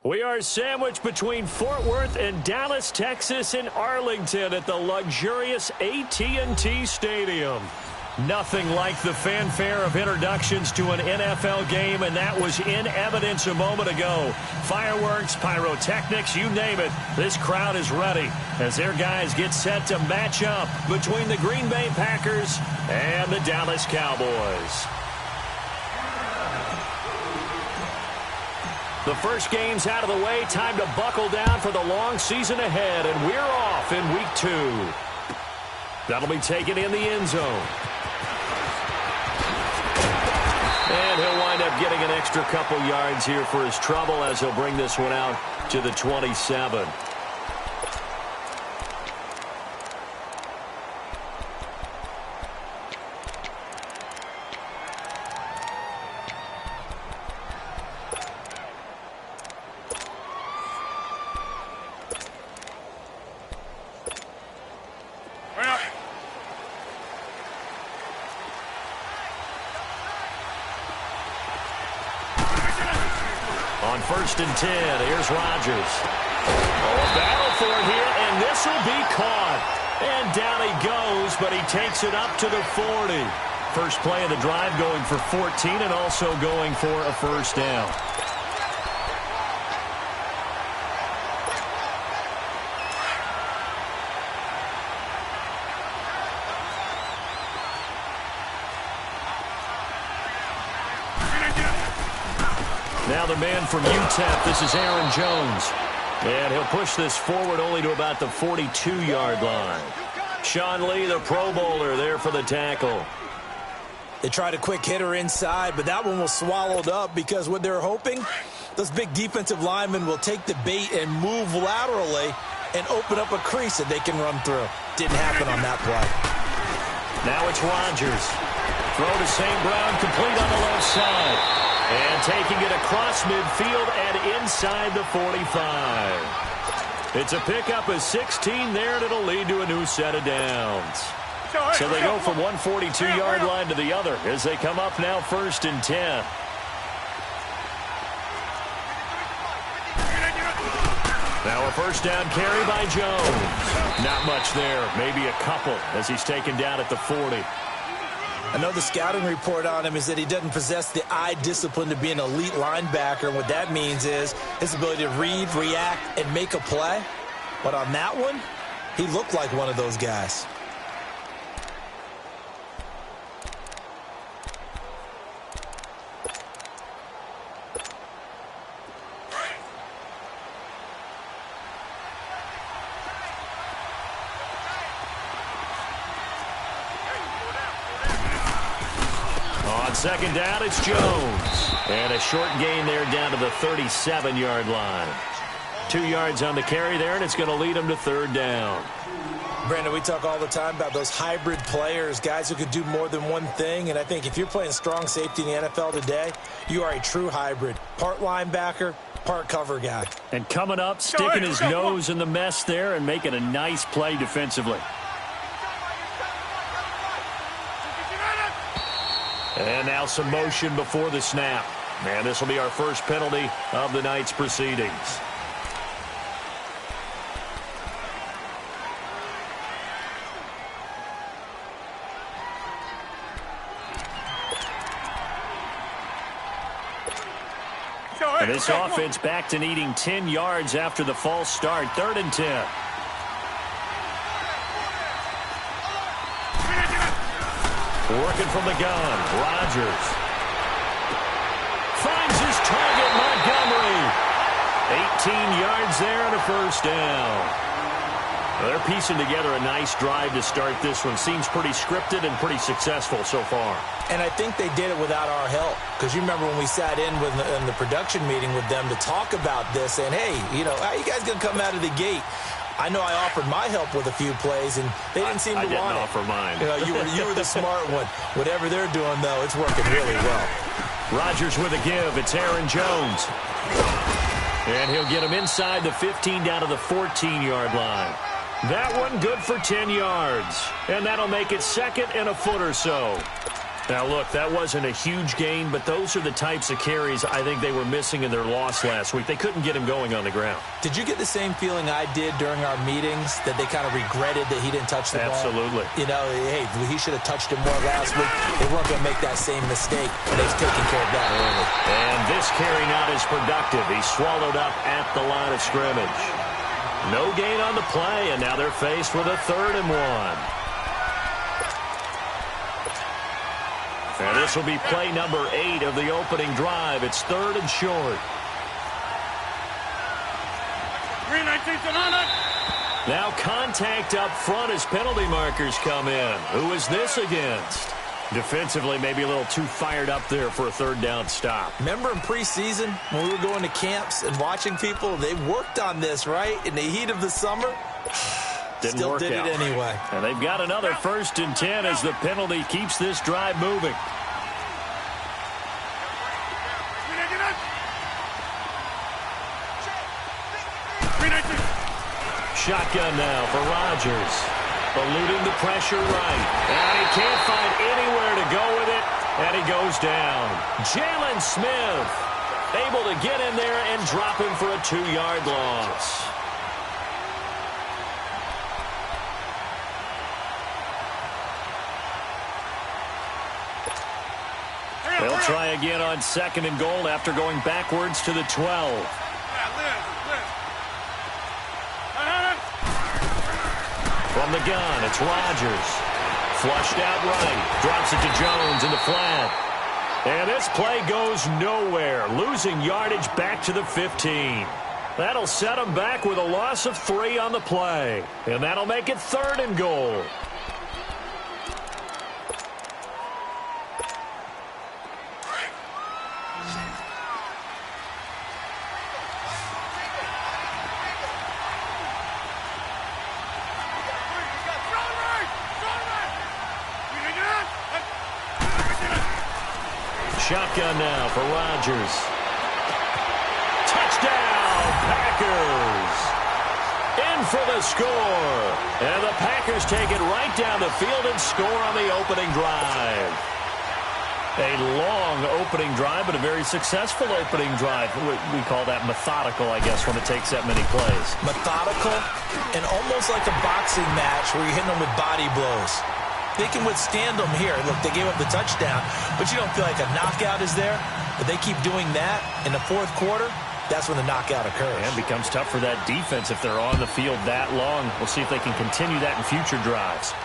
We are sandwiched between Fort Worth and Dallas, Texas, and Arlington at the luxurious AT&T Stadium. Nothing like the fanfare of introductions to an NFL game, and that was in evidence a moment ago. Fireworks, pyrotechnics, you name it. This crowd is ready as their guys get set to match up between the Green Bay Packers and the Dallas Cowboys. The first game's out of the way. Time to buckle down for the long season ahead, and we're off in week 2. That'll be taken in the end zone. And he'll wind up getting an extra couple yards here for his trouble as he'll bring this one out to the 27. On 1st and 10, here's Rodgers. Oh, a battle for it here, and this will be caught. And down he goes, but he takes it up to the 40. First play of the drive going for 14 and also going for a first down. Now the man from UTEP, this is Aaron Jones. And he'll push this forward only to about the 42-yard line. Sean Lee, the Pro Bowler, there for the tackle. They tried a quick hitter inside, but that one was swallowed up because what they're hoping, those big defensive linemen will take the bait and move laterally and open up a crease that they can run through. Didn't happen on that play. Now it's Rodgers. Throw to St. Brown, complete on the left side. And taking it across midfield and inside the 45. It's a pickup of 16 there, and it'll lead to a new set of downs. So they go from one 42-yard line to the other as they come up now 1st and 10. Now a first down carry by Jones. Not much there, maybe a couple as he's taken down at the 40. I know the scouting report on him is that he doesn't possess the eye discipline to be an elite linebacker. And what that means is his ability to read, react, and make a play. But on that one, he looked like one of those guys. Second down, it's Jones. And a short gain there down to the 37-yard line. 2 yards on the carry there, and it's going to lead him to 3rd down. Brandon, we talk all the time about those hybrid players, guys who could do more than one thing. And I think if you're playing strong safety in the NFL today, you are a true hybrid. Part linebacker, part cover guy. And coming up, sticking his nose in the mess there and making a nice play defensively. And now some motion before the snap. And this will be our first penalty of the night's proceedings. And this offense back to needing 10 yards after the false start. 3rd and 10. Working from the gun, Rodgers. Finds his target, Montgomery. 18 yards there and a first down. Well, they're piecing together a nice drive to start this one. Seems pretty scripted and pretty successful so far. And I think they did it without our help. Because you remember when we sat in the production meeting with them to talk about this, and hey, you know, how you guys going to come out of the gate? I know I offered my help with a few plays, and they didn't seem to want it. I didn't offer mine. You know, you were the smart one. Whatever they're doing, though, it's working really well. Rodgers with a give. It's Aaron Jones. And he'll get him inside the 15 down to the 14-yard line. That one good for 10 yards. And that'll make it 2nd and a foot or so. Now, look, that wasn't a huge gain, but those are the types of carries I think they were missing in their loss last week. They couldn't get him going on the ground. Did you get the same feeling I did during our meetings, that they kind of regretted that he didn't touch the ball? Absolutely. You know, hey, he should have touched it more last week. They weren't going to make that same mistake, and they've taken care of that early. And this carry not as productive. He's swallowed up at the line of scrimmage. No gain on the play, and now they're faced with a 3rd and 1. And this will be play number 8 of the opening drive. It's 3rd and short. Now contact up front as penalty markers come in. Who is this against? Defensively, maybe a little too fired up there for a 3rd down stop. Remember in preseason when we were going to camps and watching people, they worked on this, right? In the heat of the summer. Still did it anyway. And they've got another 1st and 10 as the penalty keeps this drive moving. Shotgun now for Rodgers. Eluding the pressure right. And he can't find anywhere to go with it. And he goes down. Jalen Smith able to get in there and drop him for a 2-yard loss. They'll try again on 2nd and goal after going backwards to the 12. From the gun, it's Rodgers. Flushed out right. Drops it to Jones in the flat. And this play goes nowhere. Losing yardage back to the 15. That'll set them back with a loss of 3 on the play. And that'll make it 3rd and goal. Shotgun now for Rodgers. Touchdown, Packers. In for the score. And the Packers take it right down the field and score on the opening drive. A long opening drive, but a very successful opening drive. We call that methodical, I guess, when it takes that many plays. Methodical and almost like a boxing match where you're hitting them with body blows. They can withstand them here. Look, they gave up the touchdown, but you don't feel like a knockout is there. But they keep doing that in the 4th quarter, that's when the knockout occurs. And it becomes tough for that defense if they're on the field that long. We'll see if they can continue that in future drives.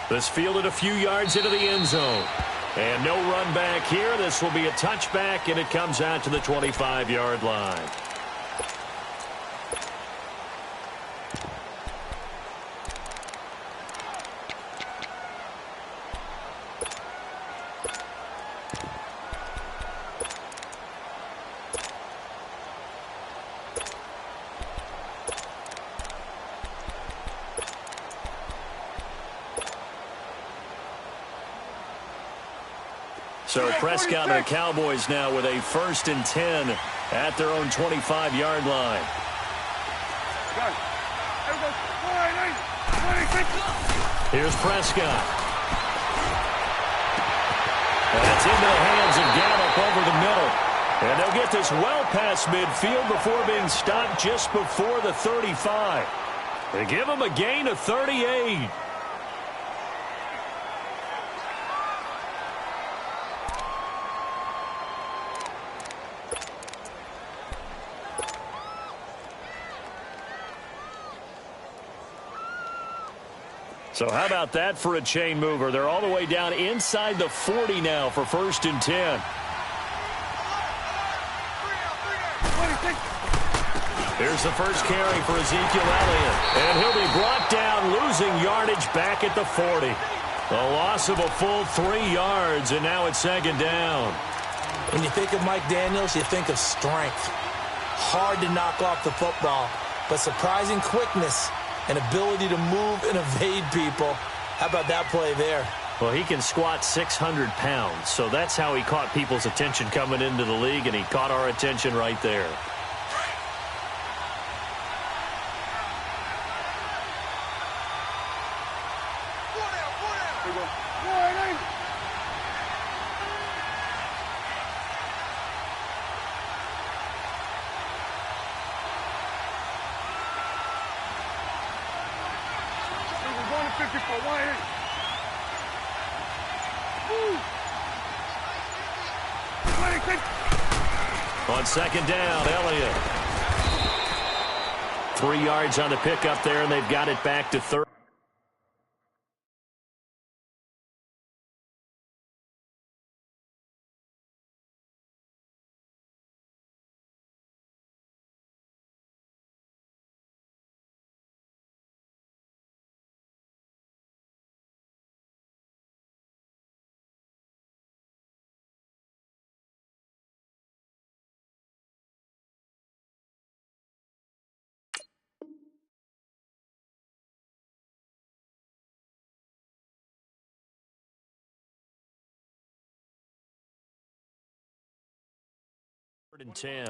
This fielded a few yards into the end zone. And no run back here. This will be a touchback, and it comes out to the 25-yard line. So Prescott and the Cowboys now with a 1st and 10 at their own 25-yard line. Here's Prescott. That's into the hands of Gallup over the middle. And they'll get this well past midfield before being stopped just before the 35. They give him a gain of 38. So how about that for a chain mover? They're all the way down inside the 40 now for 1st and 10. Here's the first carry for Ezekiel Elliott. And he'll be brought down, losing yardage back at the 40. A loss of a full 3 yards, and now it's 2nd down. When you think of Mike Daniels, you think of strength. Hard to knock off the football, but surprising quickness and ability to move and evade people. How about that play there? Well, he can squat 600 pounds, so that's how he caught people's attention coming into the league, and he caught our attention right there. On second down, Elliott. 3 yards on the pickup there, and they've got it back to third. And 10.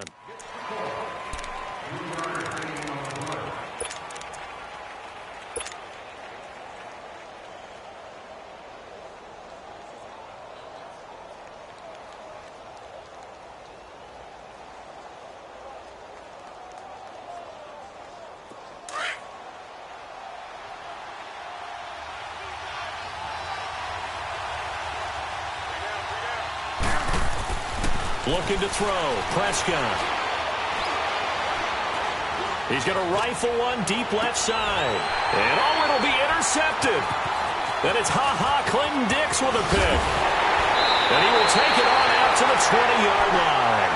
Looking to throw. Prescott. He's going to rifle one deep left side. And it'll be intercepted. Then it's Clinton Dix with a pick. And he will take it on out to the 20-yard line.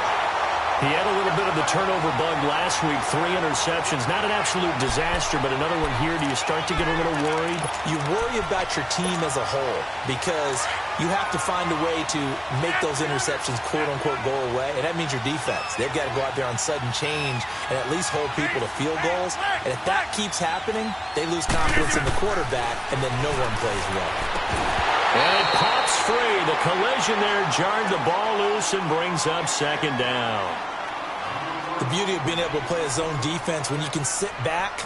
He had a little bit of the turnover bug last week. 3 interceptions. Not an absolute disaster, but another one here. Do you start to get a little worried? You worry about your team as a whole because you have to find a way to make those interceptions, quote-unquote, go away. And that means your defense. They've got to go out there on sudden change and at least hold people to field goals. And if that keeps happening, they lose confidence in the quarterback, and then no one plays well. And it pops free. The collision there jarred the ball loose and brings up second down. The beauty of being able to play a zone defense when you can sit back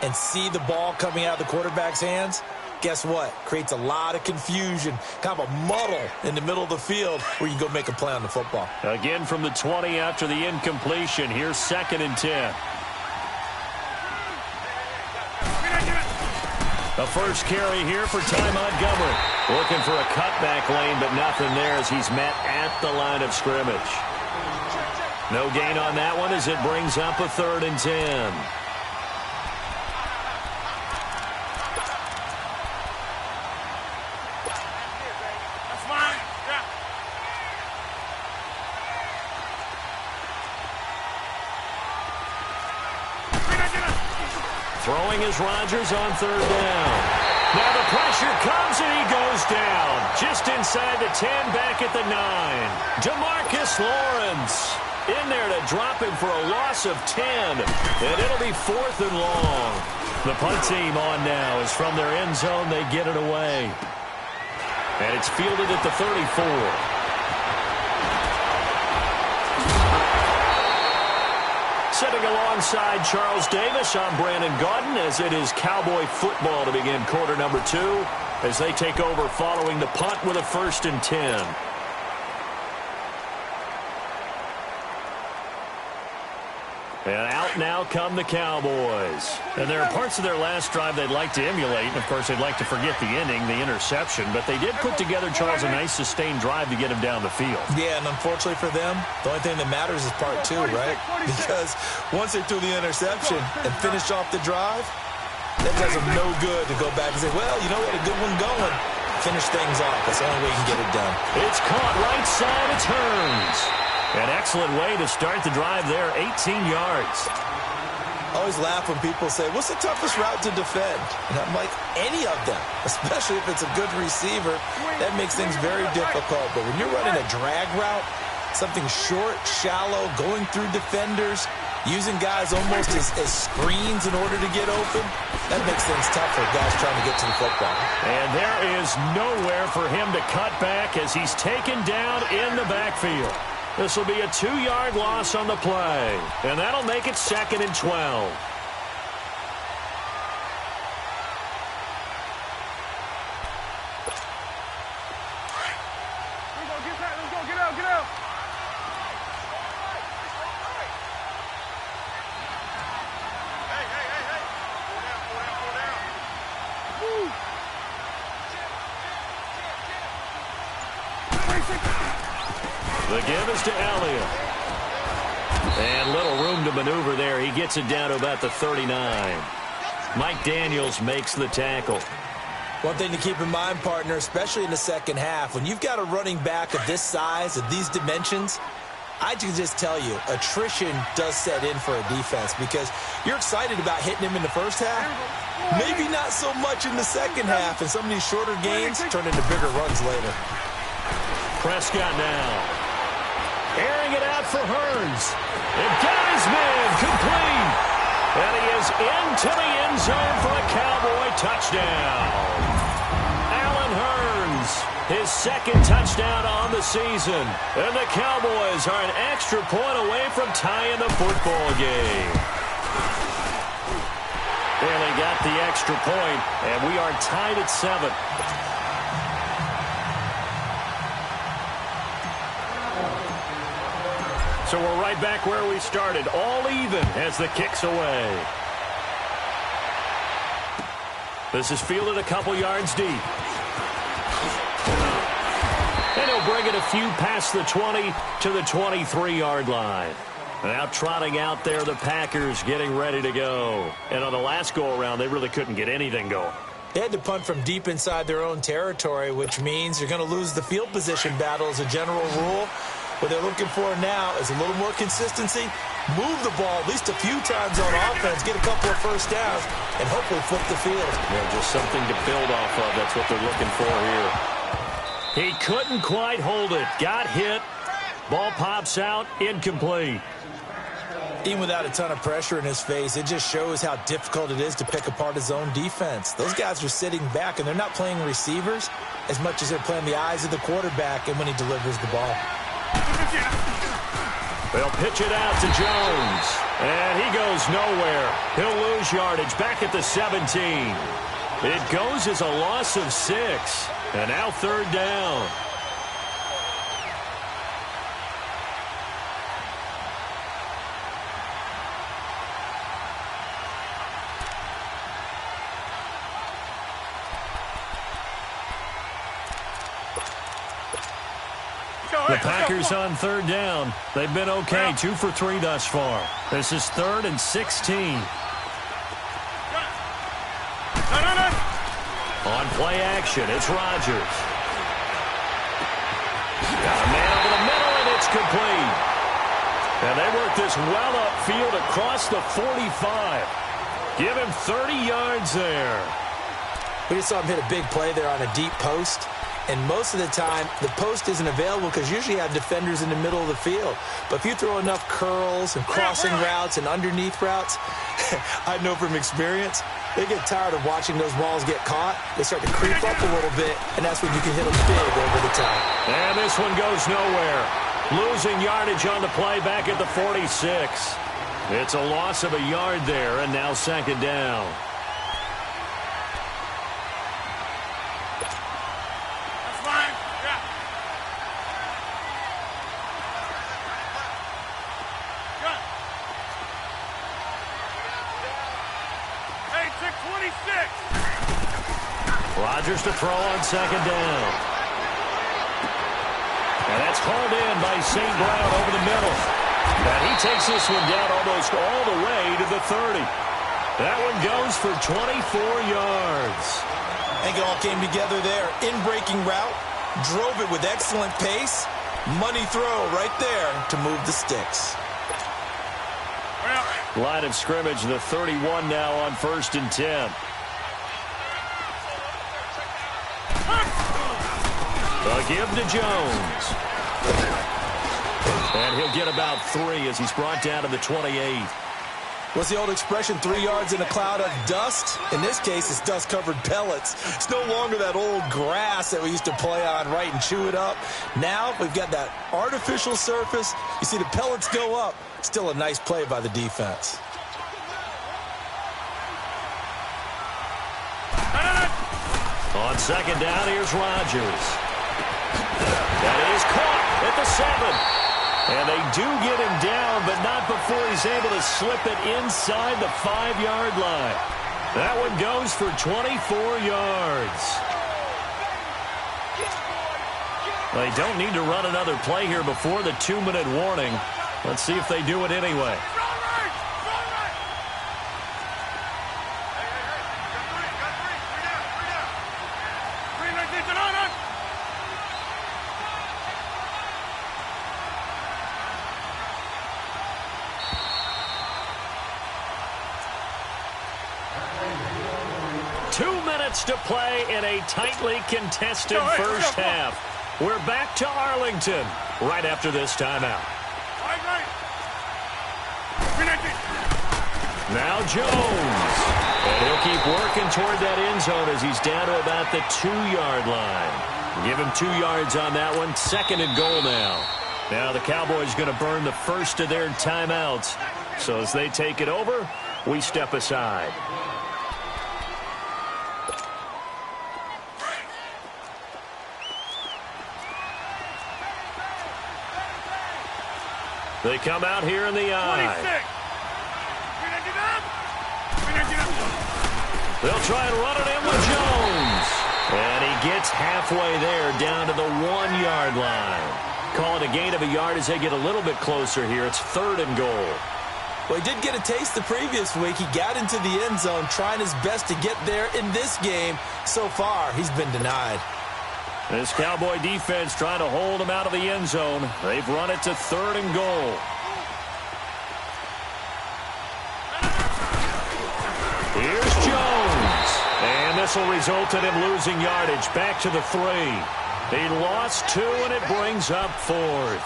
and see the ball coming out of the quarterback's hands, guess what? Creates a lot of confusion, kind of a muddle in the middle of the field where you can go make a play on the football. Again from the 20 after the incompletion. Here's 2nd and 10. The first carry here for Ty Montgomery. Looking for a cutback lane, but nothing there as he's met at the line of scrimmage. No gain on that one as it brings up a 3rd and 10. Throwing is Rodgers on 3rd down. Now the pressure comes and he goes down. Just inside the 10, back at the 9. DeMarcus Lawrence in there to drop him for a loss of 10. And it'll be 4th and long. The punt team on now is from their end zone. They get it away. And it's fielded at the 34. Sitting alongside Charles Davis, I'm Brandon Gaudin as it is Cowboy football to begin quarter number 2 as they take over following the punt with a 1st and 10. And out now come the Cowboys. And there are parts of their last drive they'd like to emulate. And, of course, they'd like to forget the inning, the interception. But they did put together, Charles, a nice sustained drive to get him down the field. Yeah, and unfortunately for them, the only thing that matters is part 2, right? Because once they threw the interception and finished off the drive, that does them no good to go back and say, well, you know what, a good one going. Finish things off. That's the only way you can get it done. It's caught right side. It turns. An excellent way to start the drive there, 18 yards. I always laugh when people say, what's the toughest route to defend? And I'm like, any of them, especially if it's a good receiver. That makes things very difficult. But when you're running a drag route, something short, shallow, going through defenders, using guys almost as screens in order to get open, that makes things tough for guys trying to get to the football. And there is nowhere for him to cut back as he's taken down in the backfield. This will be a 2-yard loss on the play, and that'll make it 2nd and 12. The give is to Elliott. And little room to maneuver there. He gets it down to about the 39. Mike Daniels makes the tackle. One thing to keep in mind, partner, especially in the second half, when you've got a running back of this size, of these dimensions, I can just tell you, attrition does set in for a defense because you're excited about hitting him in the first half. Maybe not so much in the second half, and some of these shorter gains turn into bigger runs later. Prescott now. Airing it out for Hearns. And got his man complete. And he is into the end zone for a Cowboy touchdown. Allen Hearns, his second touchdown on the season. And the Cowboys are an extra point away from tying the football game. Barely got the extra point, and we are tied at 7. So we're right back where we started, all even as the kick's away. This is fielded a couple yards deep. And he'll bring it a few past the 20 to the 23-yard line. Now trotting out there, the Packers getting ready to go. And on the last go-around, they really couldn't get anything going. They had to punt from deep inside their own territory, which means you're going to lose the field position battle as a general rule. What they're looking for now is a little more consistency, move the ball at least a few times on offense, get a couple of first downs, and hopefully flip the field. Yeah, just something to build off of. That's what they're looking for here. He couldn't quite hold it. Got hit. Ball pops out. Incomplete. Even without a ton of pressure in his face, it just shows how difficult it is to pick apart his own defense. Those guys are sitting back, and they're not playing receivers as much as they're playing the eyes of the quarterback and when he delivers the ball. They'll pitch it out to Jones. And he goes nowhere. He'll lose yardage back at the 17. It goes as a loss of 6. And now third down. The Packers on third down. They've been okay, 2 for 3 thus far. This is 3rd and 16. On play action, it's Rodgers. Got a man over the middle, and it's complete. And they work this well upfield across the 45. Give him 30 yards there. We just saw him hit a big play there on a deep post. And most of the time, the post isn't available because usually you have defenders in the middle of the field. But if you throw enough curls and crossing routes and underneath routes, I know from experience, they get tired of watching those balls get caught. They start to creep up a little bit, and that's when you can hit them big over the top. And this one goes nowhere. Losing yardage on the play back at the 46. It's a loss of a yard there, and now second down. Rodgers to throw on second down. And that's hauled in by St. Brown over the middle. And he takes this one down almost all the way to the 30. That one goes for 24 yards. I think it all came together there. In-breaking route, drove it with excellent pace. Money throw right there to move the sticks. Line of scrimmage, the 31 now on 1st and 10. A give to Jones. And he'll get about 3 as he's brought down to the 28. What's the old expression, 3 yards in a cloud of dust? In this case, it's dust-covered pellets. It's no longer that old grass that we used to play on, right, and chew it up. Now we've got that artificial surface. You see the pellets go up. Still a nice play by the defense. On second down, here's Rodgers. That is caught at the 7. And they do get him down, but not before he's able to slip it inside the 5-yard line. That one goes for 24 yards. They don't need to run another play here before the 2-minute warning. Let's see if they do it anyway. 2 minutes to play in a tightly contested first half. We're back to Arlington right after this timeout. Now Jones. And he'll keep working toward that end zone as he's down to about the 2-yard line. Give him 2 yards on that one. 2nd and goal now. Now the Cowboys going to burn the first of their timeouts. So as they take it over, we step aside. They come out here in the eye. They'll try and run it in with Jones. And he gets halfway there down to the 1-yard line. Call it a gain of a yard as they get a little bit closer here. It's 3rd and goal. Well, he did get a taste the previous week. He got into the end zone trying his best to get there in this game. So far, he's been denied. This Cowboy defense trying to hold him out of the end zone. They've run it to 3rd and goal. Here's Jones. And this will result in him losing yardage. Back to the 3. He lost 2, and it brings up 4th.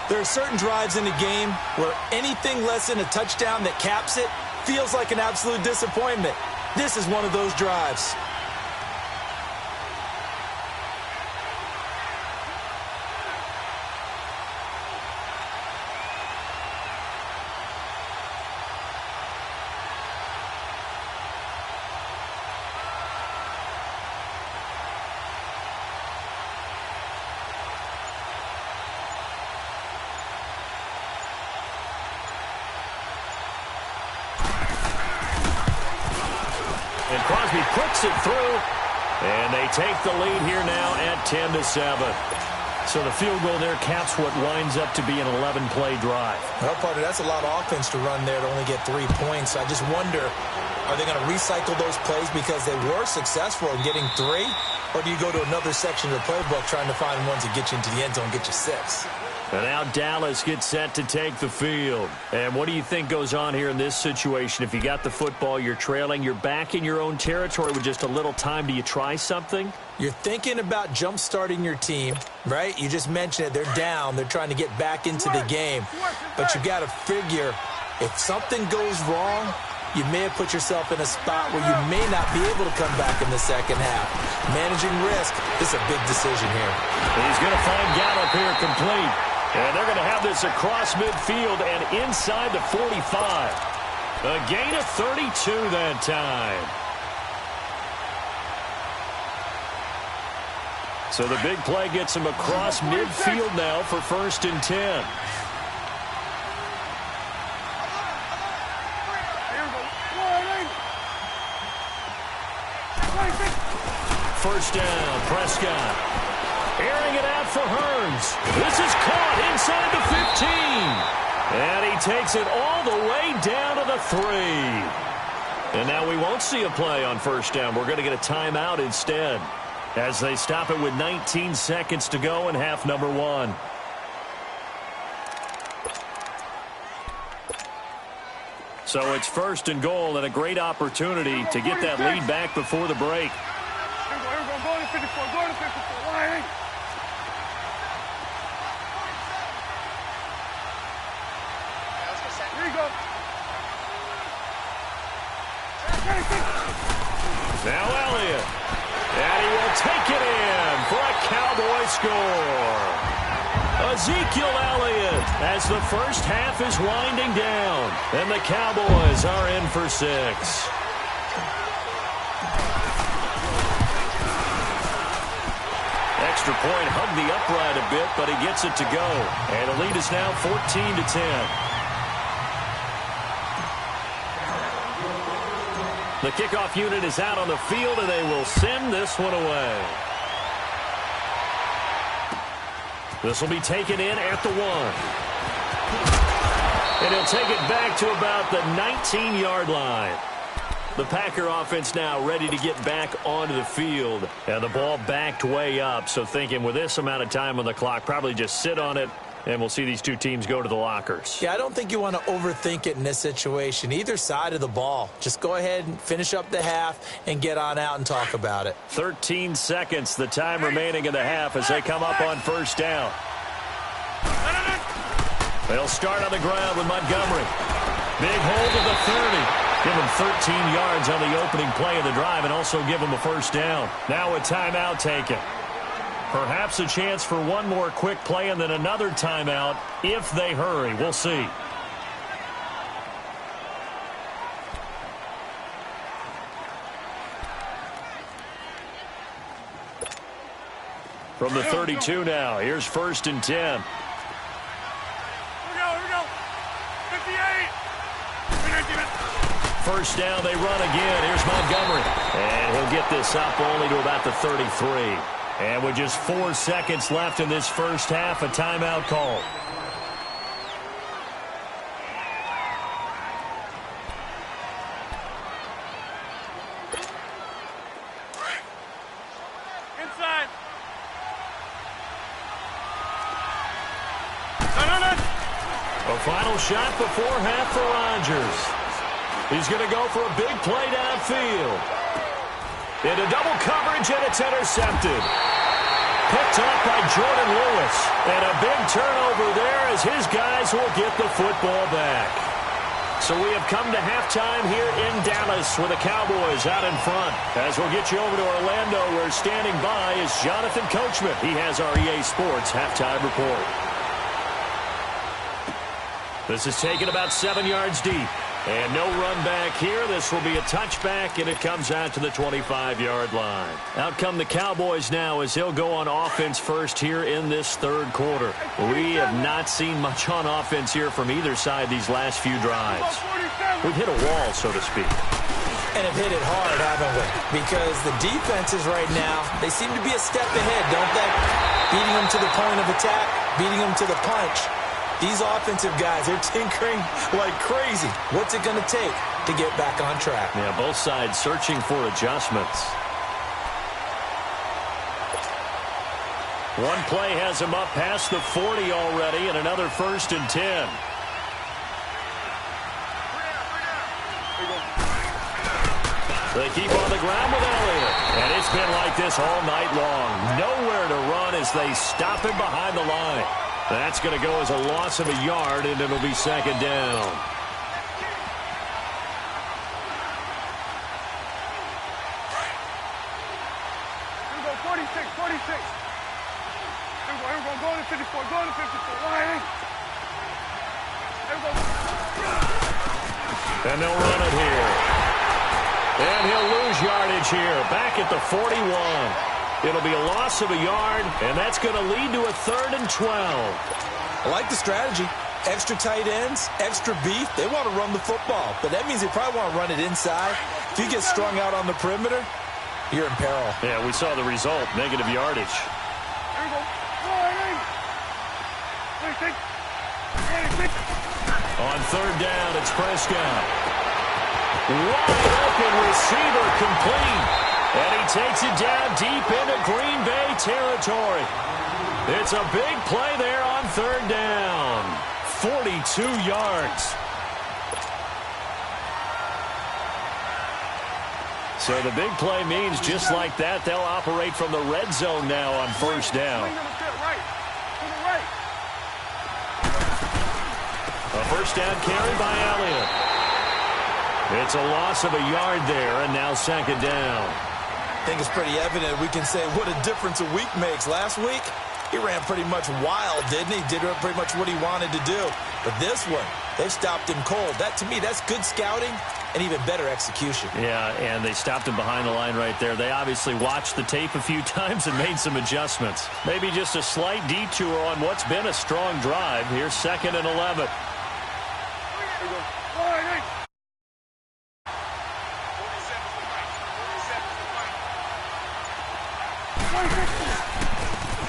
There are certain drives in the game where anything less than a touchdown that caps it feels like an absolute disappointment. This is one of those drives. And Crosby puts it through. And they take the lead here now at 10-7. So the field goal there caps what winds up to be an 11-play drive. Well, partner, that's a lot of offense to run there to only get 3 points. I just wonder, are they going to recycle those plays because they were successful in getting 3? Or do you go to another section of the playbook trying to find ones that get you into the end zone and get you 6? And now Dallas gets set to take the field. And what do you think goes on here in this situation? If you got the football, you're trailing, you're back in your own territory with just a little time. Do you try something? You're thinking about jump-starting your team, right? You just mentioned it. They're down. They're trying to get back into the game. But you got to figure if something goes wrong, you may have put yourself in a spot where you may not be able to come back in the second half. Managing risk is a big decision here. He's going to find Gallup here complete. And they're going to have this across midfield and inside the 45. A gain of 32 that time. So the big play gets him across midfield now for 1st and 10. First down, Prescott. Airing it out for Hearns. This is caught inside the 15. And he takes it all the way down to the 3. And now we won't see a play on 1st down. We're going to get a timeout instead as they stop it with 19 seconds to go in half number 1. So it's 1st and goal and a great opportunity to get that lead back before the break. Go to 54. Go to 54. Here you go. Now Elliott. And he will take it in for a Cowboy score. Ezekiel Elliott as the first half is winding down. And the Cowboys are in for 6. Extra point hugged the upright a bit, but he gets it to go. And the lead is now 14-10. The kickoff unit is out on the field, and they will send this one away. This will be taken in at the 1. And he'll take it back to about the 19-yard line. The Packer offense now ready to get back onto the field. And the ball backed way up. So thinking with this amount of time on the clock, probably just sit on it, and we'll see these two teams go to the lockers. Yeah, I don't think you want to overthink it in this situation. Either side of the ball. Just go ahead and finish up the half and get on out and talk about it. 13 seconds, the time remaining in the half as they come up on first down. They'll start on the ground with Montgomery. Big hold of the 30. Give him 13 yards on the opening play of the drive and also give him a first down. Now a timeout taken. Perhaps a chance for one more quick play and then another timeout if they hurry. We'll see. From the 32 now, here's 1st and 10. Here we go. 58. First down, they run again. Here's Montgomery. And he'll get this up only to about the 33. And with just 4 seconds left in this first half, a timeout call. Inside. A final shot before half for Rodgers. He's going to go for a big play downfield. Into double coverage, and it's intercepted. Picked up by Jordan Lewis. And a big turnover there as his guys will get the football back. So we have come to halftime here in Dallas with the Cowboys out in front. As we'll get you over to Orlando, where standing by is Jonathan Coachman. He has our EA Sports halftime report. This is taken about 7 yards deep. And no run back here. This will be a touchback, and it comes out to the 25-yard line. Out come the Cowboys now as he'll go on offense first here in this third quarter. We have not seen much on offense here from either side these last few drives. We've hit a wall, so to speak. And have hit it hard, haven't we? Because the defenses right now, they seem to be a step ahead, don't they? Beating them to the point of attack, beating them to the punch. These offensive guys, they're tinkering like crazy. What's it going to take to get back on track? Yeah, both sides searching for adjustments. One play has him up past the 40 already, and another 1st and 10. They keep on the ground with Elliott. And it's been like this all night long. Nowhere to run as they stop him behind the line. That's going to go as a loss of a yard, and it'll be 2nd down. Here we go, 46. Here we go, go to 54, go to 54. Lying. Here we go. And they'll run it here. And he'll lose yardage here, back at the 41. It'll be a loss of a yard, and that's going to lead to a 3rd and 12. I like the strategy. Extra tight ends, extra beef. They want to run the football, but that means they probably want to run it inside. If you get strung out on the perimeter, you're in peril. Yeah, we saw the result, negative yardage. Here we go. 26. On 3rd down, it's Prescott. Wide open receiver complete. And he takes it down deep into Green Bay territory. It's a big play there on 3rd down. 42 yards. So the big play means just like that, they'll operate from the red zone now on 1st down. A 1st down carry by Elliott. It's a loss of a yard there, and now 2nd down. I think it's pretty evident we can say what a difference a week makes. Last week, he ran pretty much wild, didn't he? Did pretty much what he wanted to do. But this one, they stopped him cold. That, to me, that's good scouting and even better execution. Yeah, and they stopped him behind the line right there. They obviously watched the tape a few times and made some adjustments. Maybe just a slight detour on what's been a strong drive. Here's 2nd and 11.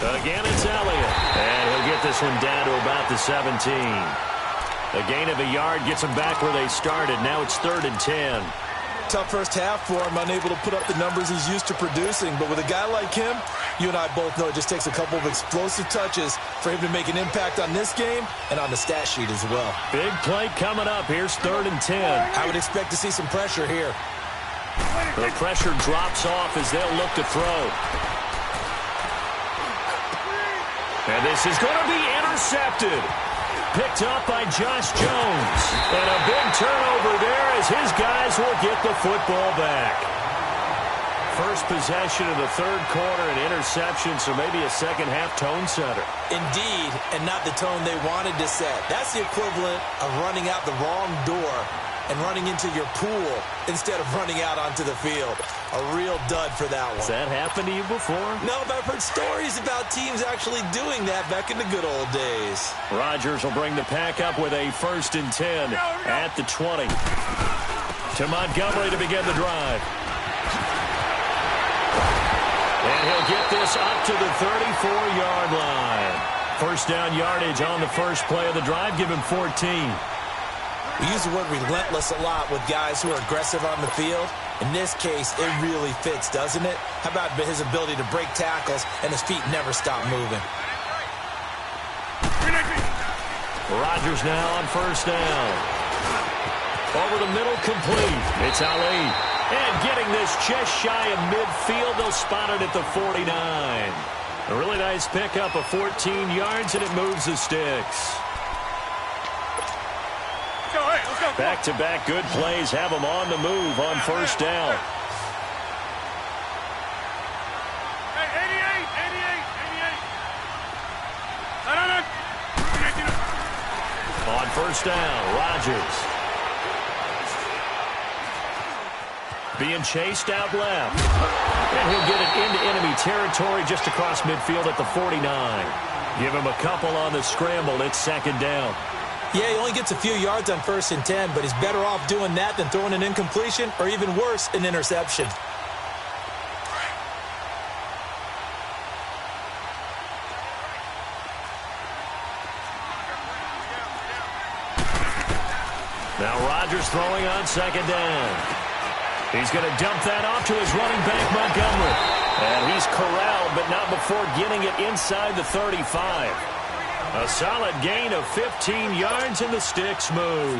Again, it's Elliott. And this one down to about the 17. A gain of a yard gets them back where they started. Now it's 3rd and 10. Tough first half for him, unable to put up the numbers he's used to producing. But with a guy like him, you and I both know it just takes a couple of explosive touches for him to make an impact on this game and on the stat sheet as well. Big play coming up. Here's 3rd and 10. I would expect to see some pressure here. The pressure drops off as they'll look to throw. And this is going to be intercepted. Picked up by Josh Jones. And a big turnover there as his guys will get the football back. First possession of the 3rd quarter, an interception, so maybe a second-half tone setter. Indeed, and not the tone they wanted to set. That's the equivalent of running out the wrong door and running into your pool instead of running out onto the field. A real dud for that one. Has that happened to you before? No, but I've heard stories about teams actually doing that back in the good old days. Rodgers will bring the pack up with a 1st and 10 at the 20. To Montgomery to begin the drive. And he'll get this up to the 34-yard line. First down yardage on the first play of the drive. Give him 14. We use the word relentless a lot with guys who are aggressive on the field. In this case, it really fits, doesn't it? How about his ability to break tackles and his feet never stop moving? Rodgers now on first down. Over the middle, complete. It's Ali. And getting this just shy of midfield, they'll spot it at the 49. A really nice pickup of 14 yards, and it moves the sticks. Back-to-back good plays have them on the move on first down. On first down, Rodgers. Being chased out left. And he'll get it into enemy territory just across midfield at the 49. Give him a couple on the scramble. It's 2nd down. Yeah, he only gets a few yards on 1st and 10, but he's better off doing that than throwing an incompletion or even worse, an interception. Now Rodgers throwing on 2nd down. He's going to dump that off to his running back, Montgomery. And he's corralled, but not before getting it inside the 35. A solid gain of 15 yards, and the sticks move.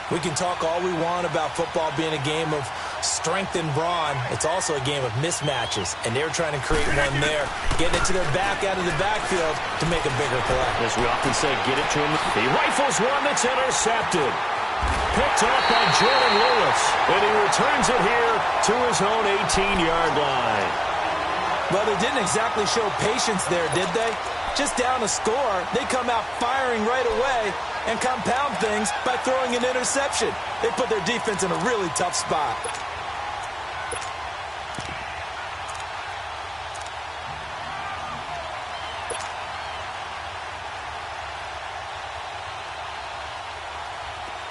We can talk all we want about football being a game of strength and brawn. It's also a game of mismatches, and they're trying to create one there, getting it to their back out of the backfield to make a bigger play. As we often say, get it to him. He rifles one that's intercepted. Picked off by Jordan Lewis, and he returns it here to his own 18-yard line. Well, they didn't exactly show patience there, did they? Just down a score, they come out firing right away and compound things by throwing an interception. They put their defense in a really tough spot.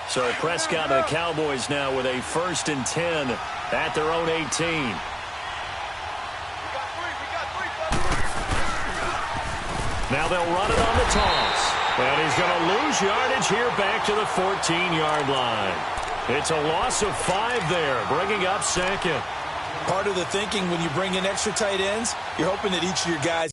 So Prescott and the Cowboys now with a 1st and 10 at their own 18. Now they'll run it on the toss. And he's going to lose yardage here back to the 14-yard line. It's a loss of 5 there, bringing up 2nd. Part of the thinking when you bring in extra tight ends, you're hoping that each of your guys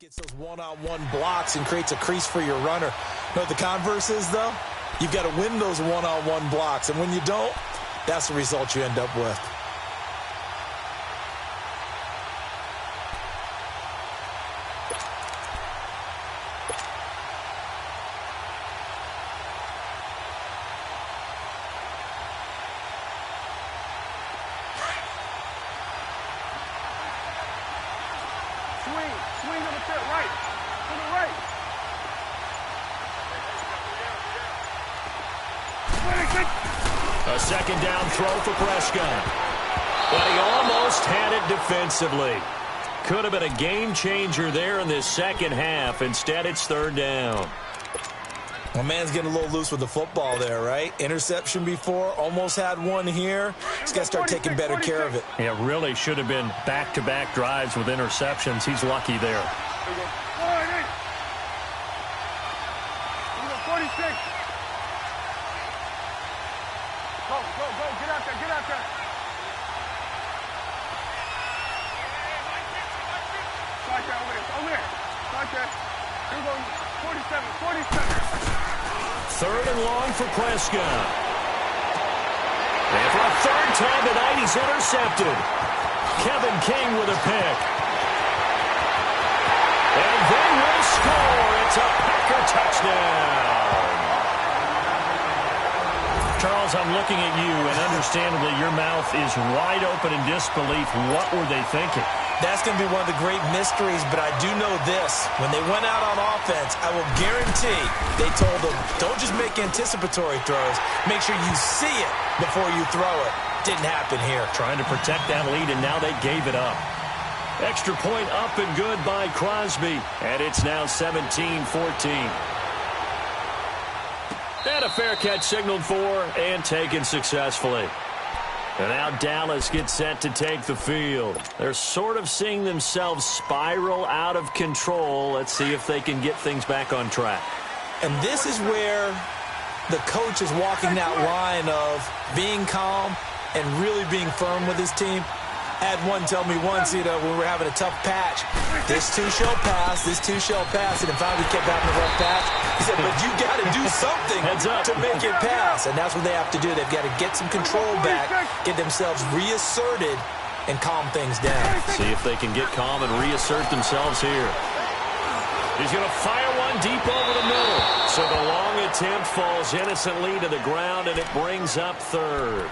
gets those one-on-one blocks and creates a crease for your runner. You know what the converse is, though? You've got to win those one-on-one blocks, and when you don't, that's the result you end up with. A second down throw for Prescott. But he almost had it defensively. Could have been a game changer there in this second half. Instead, it's third down. Well, man's getting a little loose with the football there, right? Interception before, almost had one here. He's got to start taking better care of it. Yeah, really should have been back-to-back drives with interceptions. He's lucky there. 46. Go, get out there. Start there, over there. Start there. Here we go, 47. Third and long for Prescott. And for a third time tonight, he's intercepted. Kevin King with a pick. And they will score. It's a Packer touchdown. Charles, I'm looking at you, and understandably, your mouth is wide open in disbelief. What were they thinking? That's going to be one of the great mysteries, but I do know this. When they went out on offense, I will guarantee they told them, don't just make anticipatory throws. Make sure you see it before you throw it. Didn't happen here. Trying to protect that lead, and now they gave it up. Extra point up and good by Crosby, and it's now 17-14. And a fair catch signaled for and taken successfully. And now Dallas gets set to take the field. They're sort of seeing themselves spiral out of control. Let's see if they can get things back on track. And this is where the coach is walking that line of being calm and really being firm with his team. I had one tell me once, when we were having a tough patch, this too shall pass, and then finally kept having a rough patch. He said, but you got to do something to make it pass, and that's what they have to do. They've got to get some control back, get themselves reasserted, and calm things down. See if they can get calm and reassert themselves here. He's going to fire one deep over the middle. So the long attempt falls innocently to the ground, and it brings up third.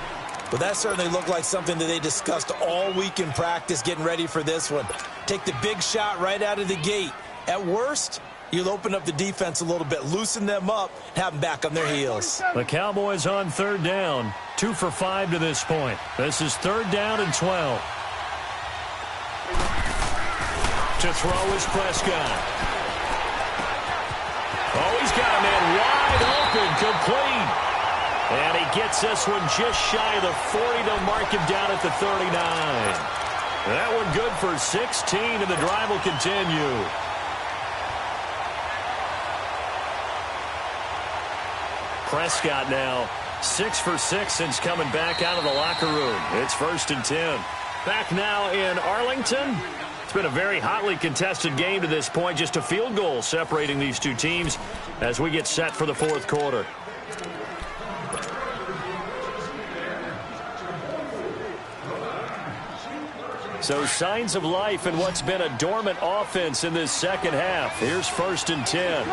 Well, that certainly looked like something that they discussed all week in practice getting ready for this one. Take the big shot right out of the gate. At worst, you'll open up the defense a little bit, loosen them up, have them back on their heels. The Cowboys on third down, 2 for 5 to this point. This is third down and 12. To throw is Prescott. Oh, he's got a man wide open, complete. And he gets this one just shy of the 40 to mark him down at the 39. That one good for 16, and the drive will continue. Prescott now 6 for 6 since coming back out of the locker room. It's 1st and 10. Back now in Arlington. It's been a very hotly contested game to this point. Just a field goal separating these two teams as we get set for the fourth quarter. So signs of life in what's been a dormant offense in this second half. Here's 1st and 10.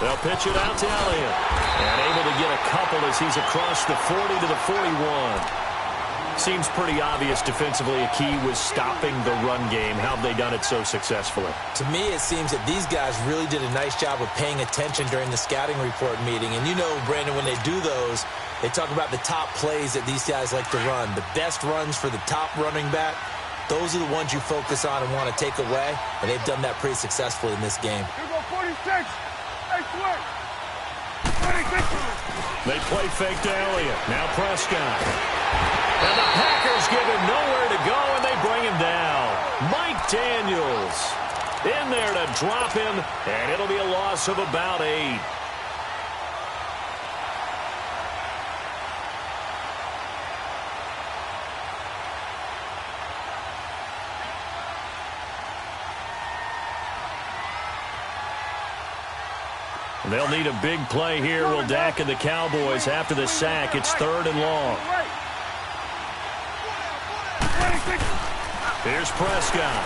They'll pitch it out to Elliott. And able to get a couple as he's across the 40 to the 41. Seems pretty obvious defensively a key was stopping the run game. How have they done it so successfully? To me, it seems that these guys really did a nice job of paying attention during the scouting report meeting. And you know, Brandon, when they do those, they talk about the top plays that these guys like to run. The best runs for the top running back, those are the ones you focus on and want to take away. And they've done that pretty successfully in this game. Here go 46. Excellent. 46. They play fake to Elliott. Now Prescott. And the Packers give him nowhere to go, and they bring him down. Mike Daniels in there to drop him, and it'll be a loss of about 8. They'll need a big play here, will Dak and the Cowboys after the sack. It's 3rd and long. Here's Prescott.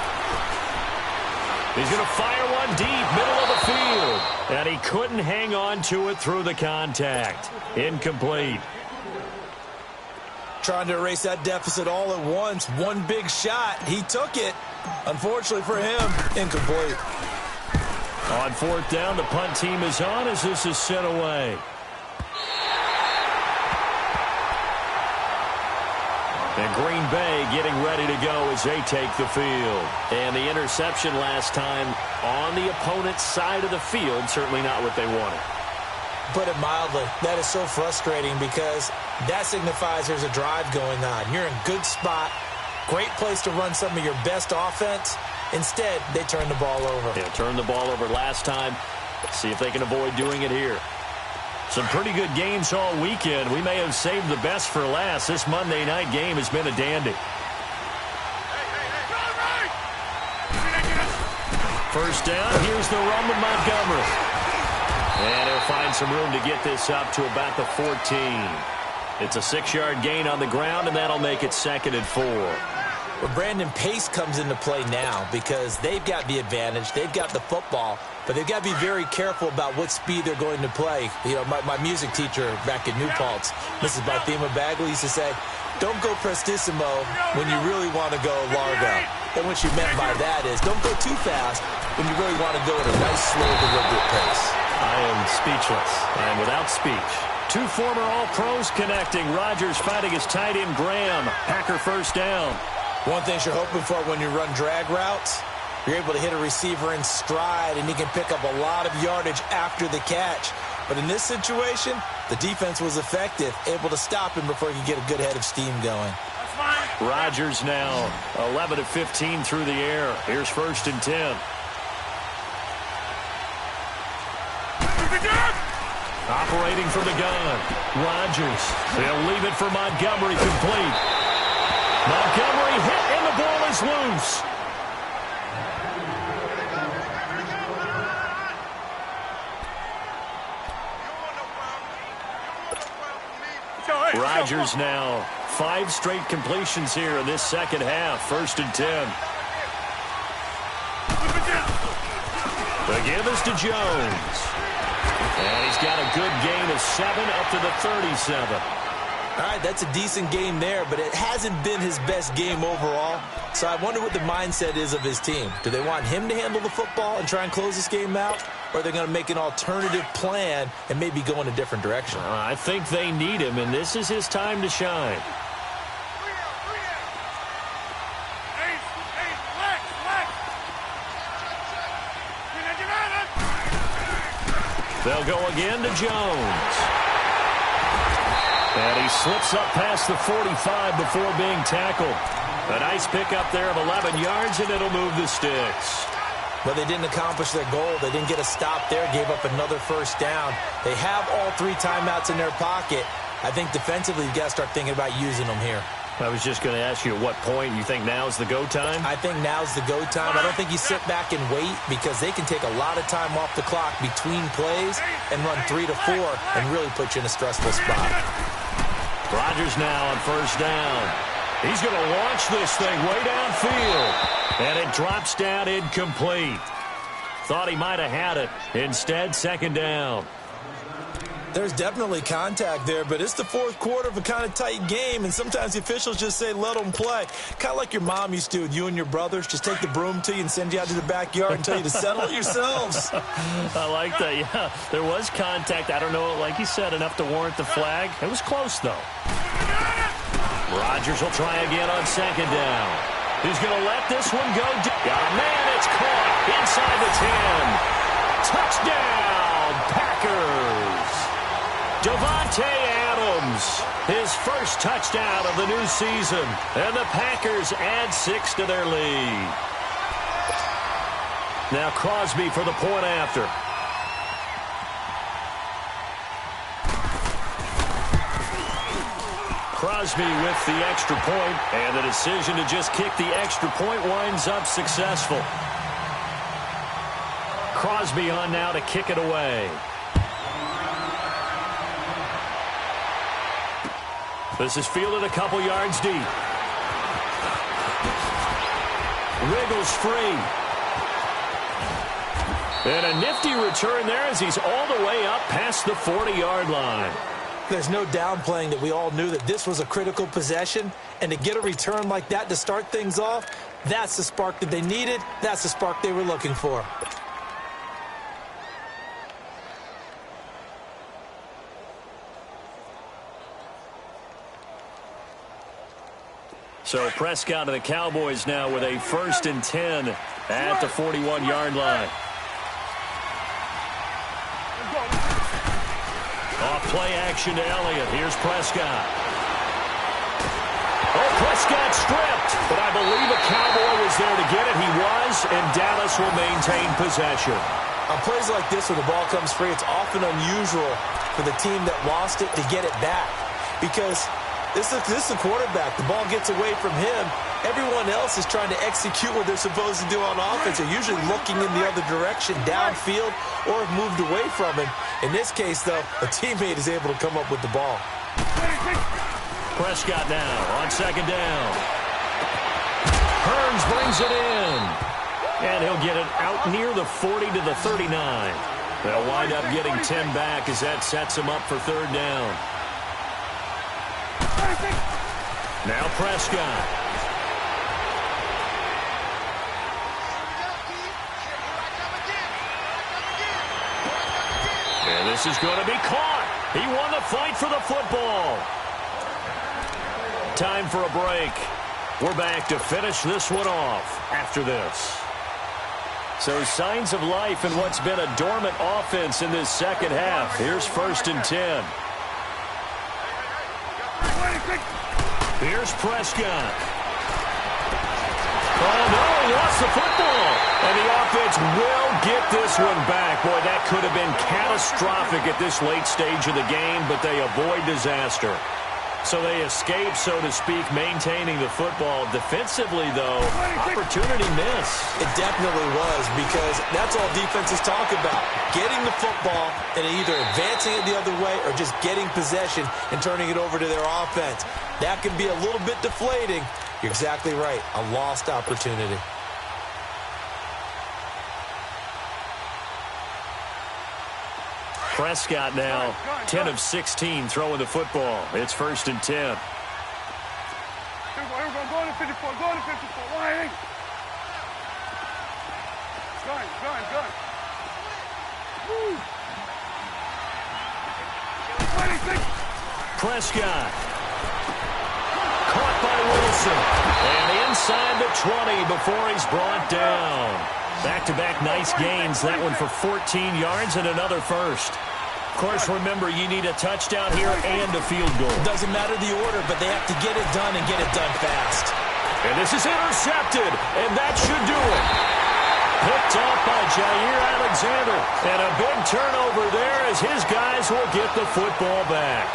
He's going to fire one deep, middle of the field. And he couldn't hang on to it through the contact. Incomplete. trying to erase that deficit all at once. One big shot. He took it. Unfortunately for him, incomplete. On fourth down, the punt team is on as this is sent away. And Green Bay getting ready to go as they take the field. And the interception last time on the opponent's side of the field, certainly not what they wanted. Put it mildly, that is so frustrating because that signifies there's a drive going on. You're in a good spot, great place to run some of your best offense. Instead, they turn the ball over. Yeah, turned the ball over last time. Let's see if they can avoid doing it here. Some pretty good games all weekend. We may have saved the best for last. This Monday night game has been a dandy. First down, here's the run with Montgomery. And he'll find some room to get this up to about the 14. It's a 6-yard gain on the ground, and that'll make it 2nd and 4. Well, Brandon, pace comes into play now because they've got the advantage. They've got the football, but they've got to be very careful about what speed they're going to play. You know, my music teacher back in New Paltz, Mrs. Barthema Bagley, used to say, don't go prestissimo when you really want to go largo. And what she meant by that is don't go too fast when you really want to go at a nice, slow, deliberate pace. I am speechless. I am without speech. Two former All-Pros connecting. Rodgers fighting his tight end Graham. Packer first down. One thing you're hoping for when you run drag routes, you're able to hit a receiver in stride, and he can pick up a lot of yardage after the catch. But in this situation, the defense was effective, able to stop him before he could get a good head of steam going. Rodgers now 11 of 15 through the air. Here's 1st and 10. Operating from the gun. Rodgers. They'll leave it for Montgomery complete. Montgomery hit, and the ball is loose. Rodgers now 5 straight completions here in this second half. 1st and 10. The give is to Jones. And he's got a good gain of 7 up to the 37. All right, that's a decent game there, but it hasn't been his best game overall. So I wonder what the mindset is of his team. Do they want him to handle the football and try and close this game out? Or are they going to make an alternative plan and maybe go in a different direction? I think they need him, and this is his time to shine. They'll go again to Jones. And he slips up past the 45 before being tackled. A nice pickup there of 11 yards, and it'll move the sticks. But they didn't accomplish their goal. They didn't get a stop there, gave up another first down. They have all 3 timeouts in their pocket. I think defensively you've got to start thinking about using them here. I was just going to ask you at what point you think now's the go time? I think now's the go time. I don't think you sit back and wait because they can take a lot of time off the clock between plays and run 3 to 4 and really put you in a stressful spot. Rodgers now on first down. He's going to launch this thing way downfield. And it drops down incomplete. Thought he might have had it. Instead, 2nd down. There's definitely contact there, but it's the 4th quarter of a kind of tight game, and sometimes the officials just say, let them play. Kind of like your mom used to with you and your brothers. Just take the broom to you and send you out to the backyard and tell you to settle it yourselves. I like that, yeah. There was contact. I don't know, like you said, enough to warrant the flag. It was close, though. Rodgers will try again on 2nd down. He's going to let this one go. Got a man, it's caught inside the 10. Touchdown, Packers. Davante Adams, his first touchdown of the new season. And the Packers add 6 to their lead. Now Crosby for the point after. Crosby with the extra point, and the decision to just kick the extra point winds up successful. Crosby on now to kick it away. This is fielded a couple yards deep. Wiggles free. And a nifty return there as he's all the way up past the 40-yard line. There's no downplaying that we all knew that this was a critical possession, and to get a return like that to start things off, that's the spark that they needed. That's the spark they were looking for. So Prescott of the Cowboys now with a 1st and 10 at the 41-yard line. Off play action to Elliott. Here's Prescott. Oh, Prescott stripped, but I believe a Cowboy was there to get it. He was, and Dallas will maintain possession. On plays like this where the ball comes free, it's often unusual for the team that lost it to get it back because this is the quarterback. The ball gets away from him. Everyone else is trying to execute what they're supposed to do on offense. They're usually looking in the other direction, downfield, or have moved away from him. In this case, though, a teammate is able to come up with the ball. Prescott now on 2nd down. Hearns brings it in. And he'll get it out near the 40 to the 39. They'll wind up getting 10 back as that sets him up for 3rd down. Now Prescott. And this is going to be caught. He won the fight for the football. Time for a break. We're back to finish this one off after this. So signs of life in what's been a dormant offense in this second half. Here's 1st and 10. Here's Prescott. Oh, no, he lost the football. And the offense will get this one back. Boy, that could have been catastrophic at this late stage of the game, but they avoid disaster. So they escape, so to speak, maintaining the football. Defensively, though, opportunity miss. It definitely was because that's all defenses talk about. Getting the football and either advancing it the other way or just getting possession and turning it over to their offense. That can be a little bit deflating. You're exactly right. A lost opportunity. Prescott now 10 of 16 throwing the football. It's 1st and 10. Here we go. Go to 54. Go to 54. Why? Gun. Woo. 26. Prescott. Caught by Wilson. And inside the 20 before he's brought down. Back-to-back nice gains. That one for 14 yards and another 1st. Of course, remember, you need a touchdown here and a field goal. Doesn't matter the order, but they have to get it done and get it done fast. And this is intercepted, and that should do it. Picked off by Jair Alexander. And a big turnover there as his guys will get the football back.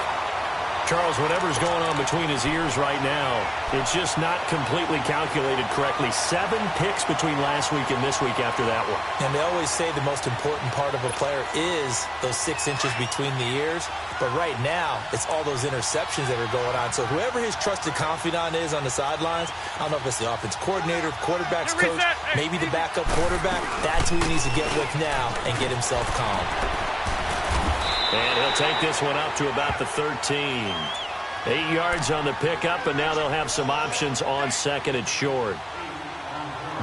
Charles, whatever's going on between his ears right now, it's just not completely calculated correctly. 7 picks between last week and this week after that one. And they always say the most important part of a player is those 6 inches between the ears. But right now, it's all those interceptions that are going on. So whoever his trusted confidant is on the sidelines, I don't know if it's the offense coordinator, quarterback's coach, maybe the backup quarterback, that's who he needs to get with now and get himself calm. And he'll take this one up to about the 13. 8 yards on the pickup, and now they'll have some options on 2nd and short.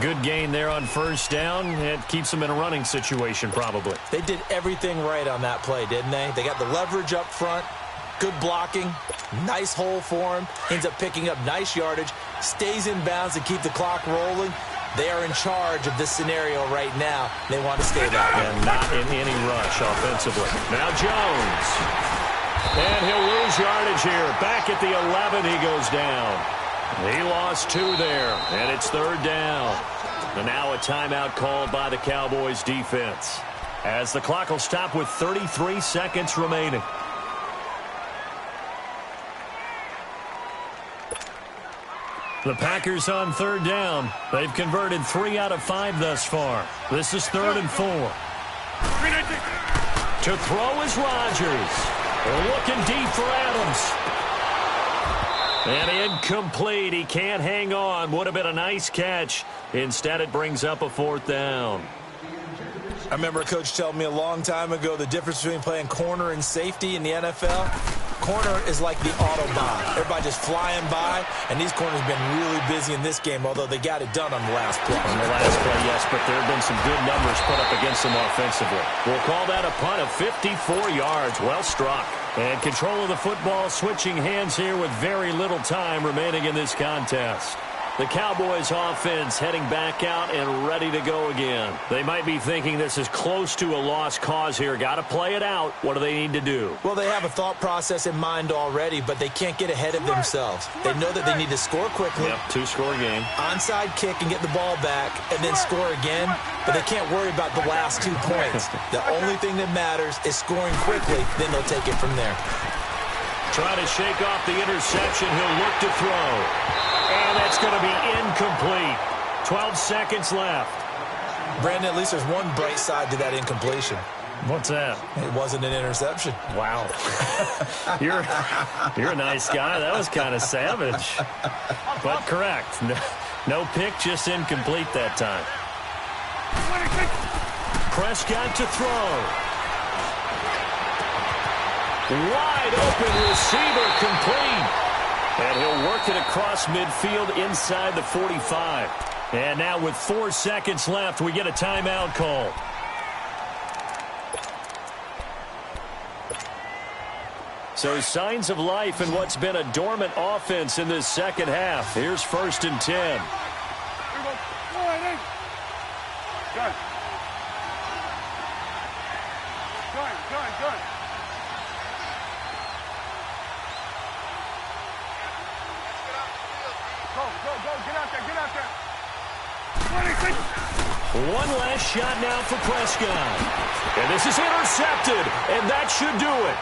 Good gain there on 1st down. It keeps them in a running situation probably. They did everything right on that play, didn't they? They got the leverage up front, good blocking, nice hole for him, ends up picking up nice yardage, stays in bounds to keep the clock rolling. They are in charge of this scenario right now. They want to stay that way. And not in any rush offensively. Now Jones. And he'll lose yardage here. Back at the 11, he goes down. He lost 2 there, and it's 3rd down. And now a timeout called by the Cowboys defense, as the clock will stop with 33 seconds remaining. The Packers on 3rd down. They've converted 3 out of 5 thus far. This is 3rd and 4. To throw is Rodgers. They're looking deep for Adams. And incomplete. He can't hang on. Would have been a nice catch. Instead, it brings up a 4th down. I remember a coach telling me a long time ago the difference between playing corner and safety in the NFL. corner is like the Autobahn. Everybody just flying by, and these corners have been really busy in this game, although they got it done on the last play. On the last play, yes, but there have been some good numbers put up against them offensively. We'll call that a punt of 54 yards. Well struck. And control of the football switching hands here with very little time remaining in this contest. The Cowboys offense heading back out and ready to go again. They might be thinking this is close to a lost cause here. Got to play it out. What do they need to do? Well, they have a thought process in mind already, but they can't get ahead of themselves. They know that they need to score quickly. Yep, two-score game. Onside kick and get the ball back and then score again, but they can't worry about the last 2 points. The only thing that matters is scoring quickly, then they'll take it from there. Trying to shake off the interception. He'll look to throw. And that's going to be incomplete. 12 seconds left. Brandon, at least there's one bright side to that incompletion. What's that? It wasn't an interception. Wow. You're a nice guy. That was kind of savage. But correct. No pick, just incomplete that time. Prescott to throw. Wide open receiver, complete. And he'll work it across midfield inside the 45. And now with 4 seconds left, we get a timeout call. So signs of life in what's been a dormant offense in this second half. Here's 1st and 10. Here we go. Good. Good. Go, get out there. 26. One last shot now for Prescott. And this is intercepted, and that should do it.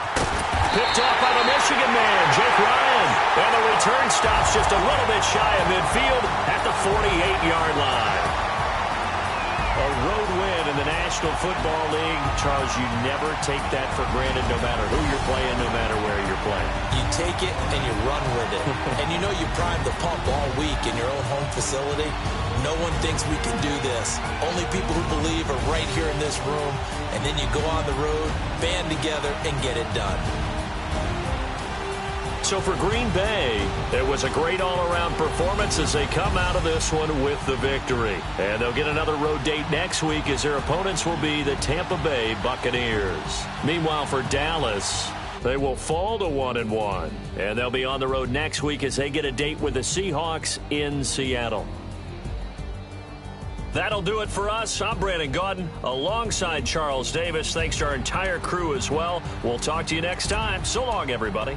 Picked off by the Michigan man, Jake Ryan. And the return stops just a little bit shy of midfield at the 48-yard line. A road win in the National Football League. Charles, you never take that for granted no matter who you're playing, no matter where you're playing. You take it and you run with it. And you know you primed the pump all week in your own home facility. No one thinks we can do this. Only people who believe are right here in this room. And then you go on the road, band together, and get it done. So for Green Bay, it was a great all-around performance as they come out of this one with the victory. And they'll get another road date next week as their opponents will be the Tampa Bay Buccaneers. Meanwhile, for Dallas, they will fall to 1-1. And they'll be on the road next week as they get a date with the Seahawks in Seattle. That'll do it for us. I'm Brandon Gaudin alongside Charles Davis. Thanks to our entire crew as well. We'll talk to you next time. So long, everybody.